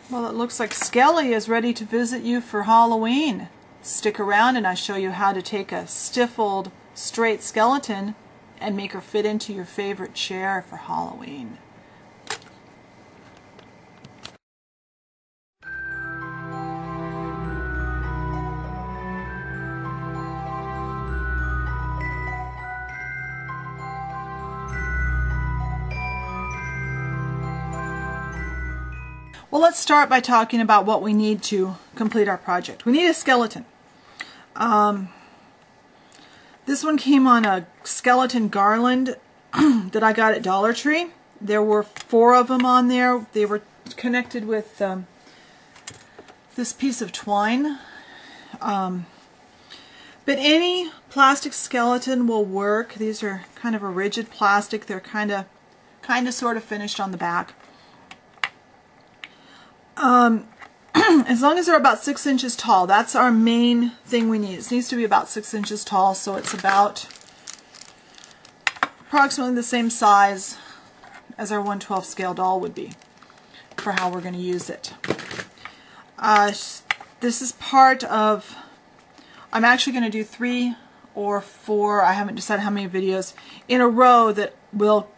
Well, it looks like Skelly is ready to visit you for Halloween. Stick around and I show you how to take a stiff old straight skeleton and make her fit into your favorite chair for Halloween. Well, let's start by talking about what we need to complete our project. We need a skeleton. This one came on a skeleton garland that I got at Dollar Tree. There were 4 of them on there. They were connected with this piece of twine. But any plastic skeleton will work. These are kind of a rigid plastic. They're kind of sort of finished on the back. As long as they're about 6 inches tall, that's our main thing we need. It needs to be about 6 inches tall, so it's about approximately the same size as our 1/12 scale doll would be for how we're going to use it. This is part of, I'm actually going to do 3 or 4, I haven't decided how many videos, in a row that will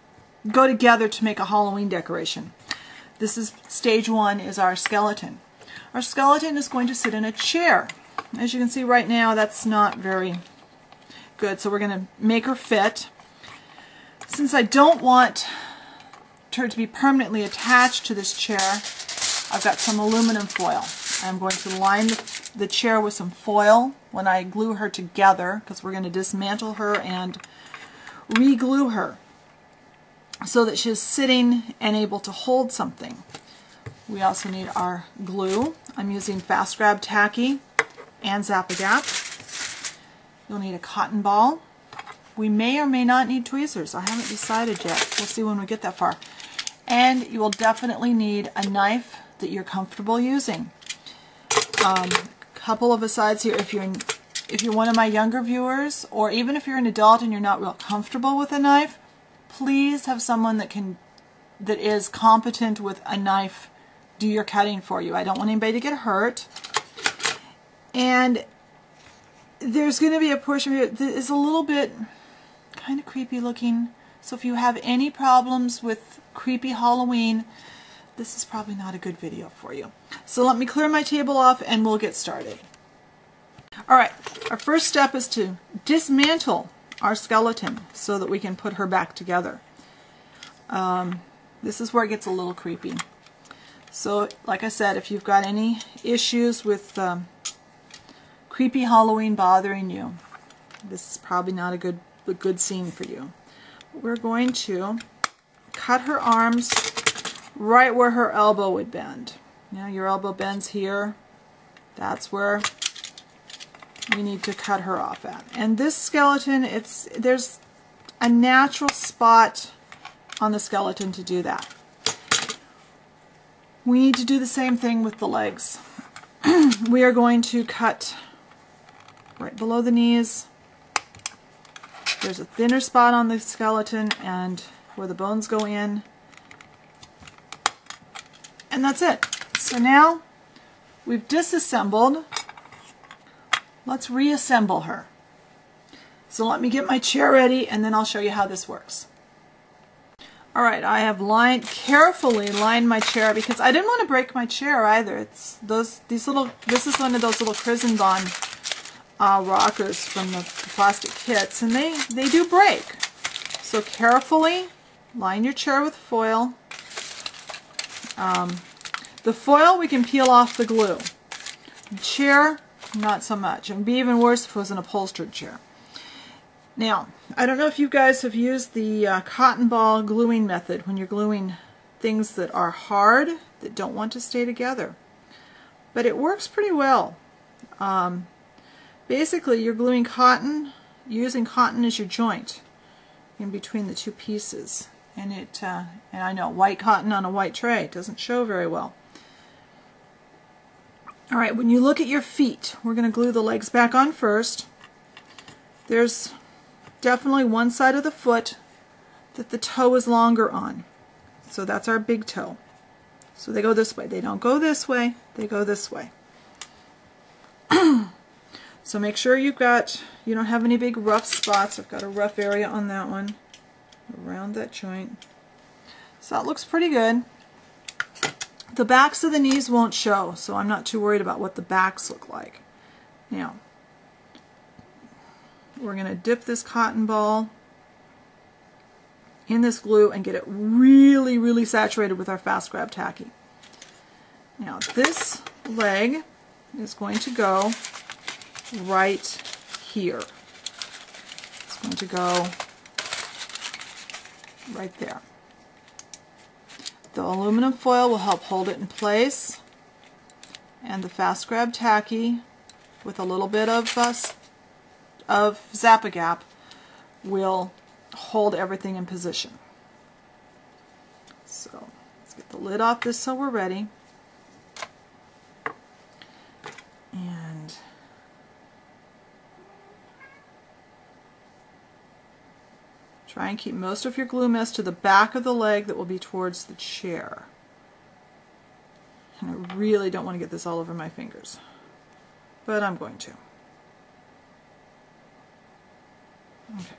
go together to make a Halloween decoration. This is stage 1 is our skeleton. Our skeleton is going to sit in a chair. As you can see right now, that's not very good, so we're going to make her fit. Since I don't want her to be permanently attached to this chair, I've got some aluminum foil. I'm going to line the chair with some foil when I glue her together, because we're going to dismantle her and re-glue her so that she's sitting and able to hold something. We also need our glue. I'm using Fast Grab Tacky and Zap-A-Gap. You'll need a cotton ball. We may or may not need tweezers. I haven't decided yet. We'll see when we get that far. And you will definitely need a knife that you're comfortable using. Couple of asides here. If you're one of my younger viewers, or even if you're an adult and you're not real comfortable with a knife, please have someone that is competent with a knife do your cutting for you. I don't want anybody to get hurt. And there's going to be a portion here that is a little bit kind of creepy looking. So if you have any problems with creepy Halloween, this is probably not a good video for you. So let me clear my table off and we'll get started. Alright, our first step is to dismantle our skeleton so that we can put her back together. This is where it gets a little creepy. So, like I said, if you've got any issues with creepy Halloween bothering you, this is probably not a good scene for you. We're going to cut her arms right where her elbow would bend. You know, your elbow bends here. That's where we need to cut her off at. And this skeleton, there's a natural spot on the skeleton to do that. We need to do the same thing with the legs. We are going to cut right below the knees. There's a thinner spot on the skeleton and where the bones go in. And that's it. So now we've disassembled. Let's reassemble her. So let me get my chair ready and then I'll show you how this works. Alright, I have carefully lined my chair because I didn't want to break my chair either. This is one of those little prison bond rockers from the plastic kits, and they do break. So carefully line your chair with foil. The foil we can peel off the glue. The chair, not so much. It would be even worse if it was an upholstered chair. Now, I don't know if you guys have used the cotton ball gluing method when you're gluing things that are hard, that don't want to stay together. But it works pretty well. Basically, you're gluing cotton, using cotton as your joint in between the two pieces. And and I know, white cotton on a white tray doesn't show very well. Alright, when you look at your feet, we're going to glue the legs back on first. There's definitely one side of the foot that the toe is longer on. So that's our big toe. So they go this way. They don't go this way. They go this way. So make sure you don't have any big rough spots. I've got a rough area on that one, around that joint. So that looks pretty good. The backs of the knees won't show, so I'm not too worried about what the backs look like. Now, we're going to dip this cotton ball in this glue and get it really, really saturated with our fast grab tacky. Now, this leg is going to go right here. It's going to go right there. The aluminum foil will help hold it in place, and the fast grab tacky with a little bit of Zap-A-Gap will hold everything in position. So let's get the lid off this so we're ready. And try and keep most of your glue mess to the back of the leg that will be towards the chair. And I really don't want to get this all over my fingers, but I'm going to. Okay.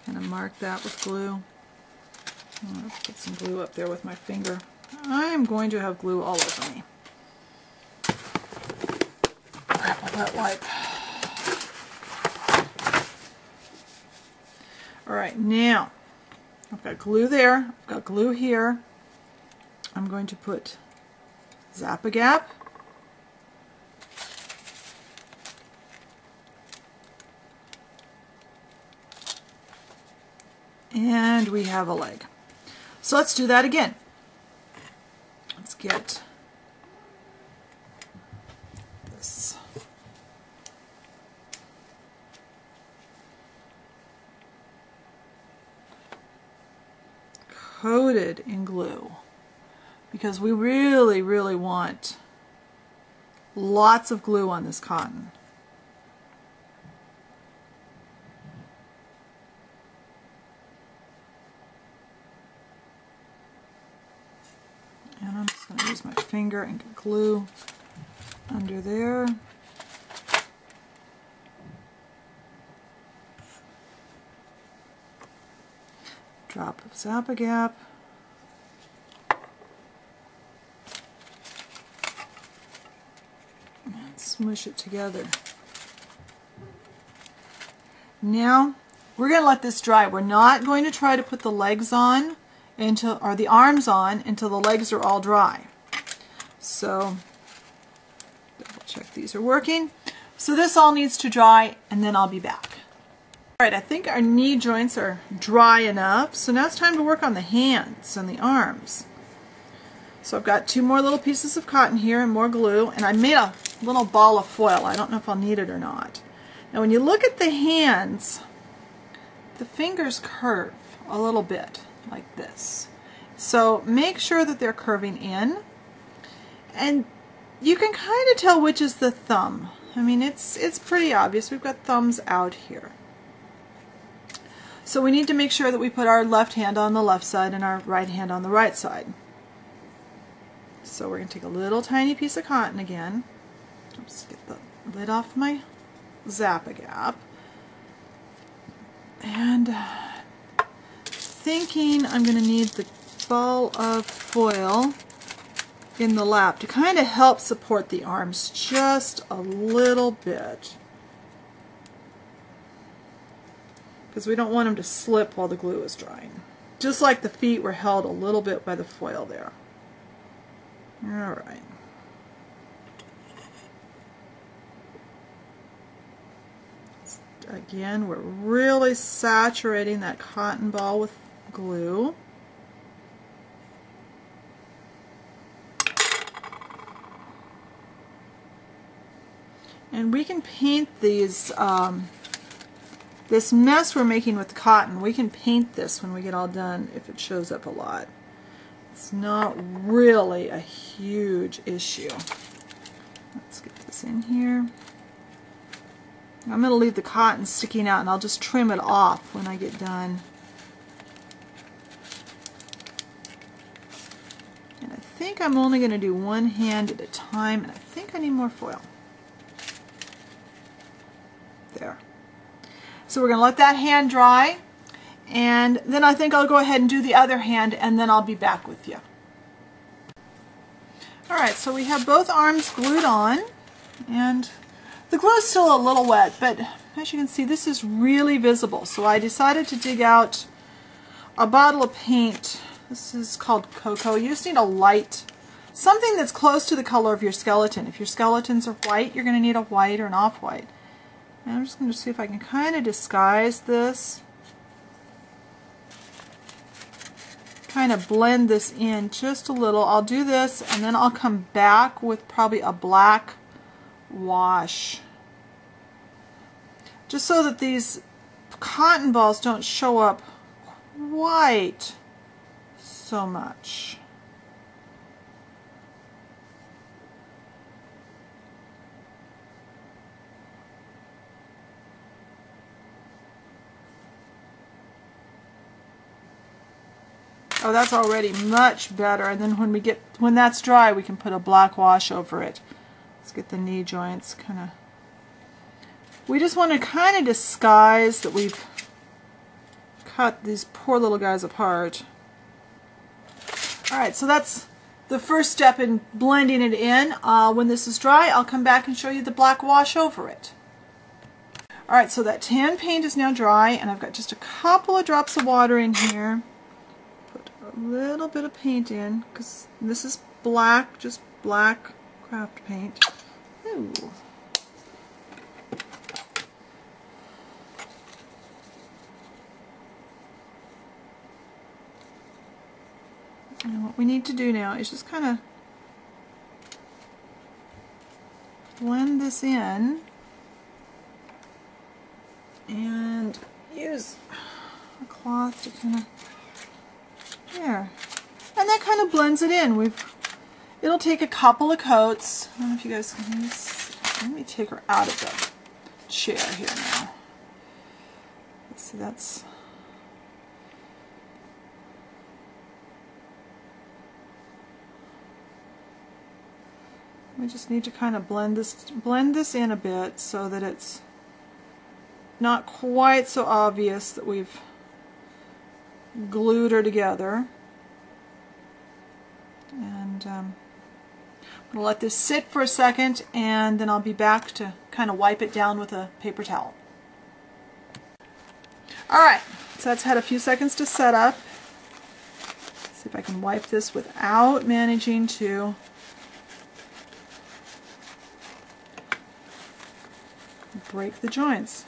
I'm going to mark that with glue. I'm going to put some glue up there with my finger. I am going to have glue all over me. Grab a wet wipe. Alright, now I've got glue there, I've got glue here. I'm going to put Zap-A-Gap. And we have a leg. So let's do that again. Let's get this. Coated in glue, because we really, really want lots of glue on this cotton. And I'm just going to use my finger and get glue under there. Drop of Zap-A-Gap. And smush it together. Now we're going to let this dry. We're not going to try to put the legs on or the arms on until the legs are all dry. So double check these are working. So this all needs to dry, and then I'll be back. Alright, I think our knee joints are dry enough, so now it's time to work on the hands and the arms. So I've got 2 more little pieces of cotton here and more glue, and I made a little ball of foil. I don't know if I'll need it or not. Now when you look at the hands, the fingers curve a little bit like this. So make sure that they're curving in, and you can kind of tell which is the thumb. I mean, it's pretty obvious. We've got thumbs out here. So we need to make sure that we put our left hand on the left side and our right hand on the right side. So we're going to take a little tiny piece of cotton again. Just get the lid off my Zap-A-Gap. And thinking I'm going to need the ball of foil in the lap to kind of help support the arms just a little bit, because we don't want them to slip while the glue is drying. Just like the feet were held a little bit by the foil there. Alright. Again, we're really saturating that cotton ball with glue. And we can paint these, this mess we're making with cotton, we can paint this when we get all done if it shows up a lot. It's not really a huge issue. Let's get this in here. I'm going to leave the cotton sticking out, and I'll just trim it off when I get done. And I think I'm only going to do one hand at a time, and I think I need more foil. There. So we're going to let that hand dry, and then I think I'll go ahead and do the other hand, and then I'll be back with you. Alright, so we have both arms glued on, and the glue is still a little wet, but as you can see, this is really visible. So I decided to dig out a bottle of paint. This is called Cocoa. You just need a light, something that's close to the color of your skeleton. If your skeletons are white, you're going to need a white or an off-white. And I'm just going to see if I can kind of disguise this. Kind of blend this in just a little. I'll do this, and then I'll come back with probably a black wash, just so that these cotton balls don't show up quite so much. Oh, that's already much better. And then when that's dry, we can put a black wash over it. Let's get the knee joints kind of. We just want to kind of disguise that we've cut these poor little guys apart. All right, so that's the first step in blending it in. When this is dry, I'll come back and show you the black wash over it. All right, so that tan paint is now dry, and I've got just a couple of drops of water in here. Put a little bit of paint in, because this is black, just black craft paint. Ooh. And what we need to do now is just kind of blend this in and use a cloth to kind of, there. And that kind of blends it in. It'll take a couple of coats. I don't know if you guys can see. Let me take her out of the chair here now. So that's, we just need to kind of blend this in a bit so that it's not quite so obvious that we've glued her together. And I'm going to let this sit for a second, and then I'll be back to kind of wipe it down with a paper towel. Alright, so that's had a few seconds to set up. Let's see if I can wipe this without managing to break the joints.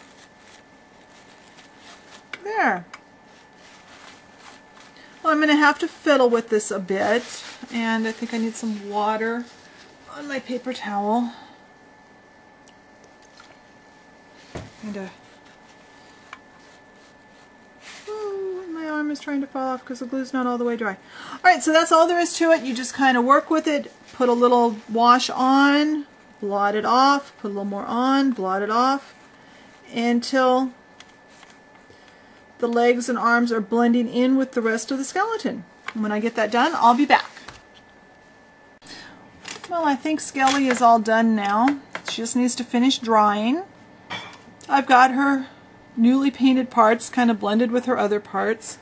There. Well, I'm going to have to fiddle with this a bit, and I think I need some water on my paper towel. Oh, my arm is trying to fall off because the glue's not all the way dry. Alright, so that's all there is to it. You just kind of work with it, put a little wash on, blot it off, put a little more on, blot it off, until the legs and arms are blending in with the rest of the skeleton. And when I get that done, I'll be back. Well, I think Skelly is all done now. She just needs to finish drying. I've got her newly painted parts kind of blended with her other parts.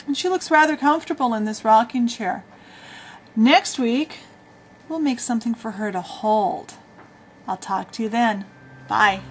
And she looks rather comfortable in this rocking chair. Next week, we'll make something for her to hold. I'll talk to you then. Bye.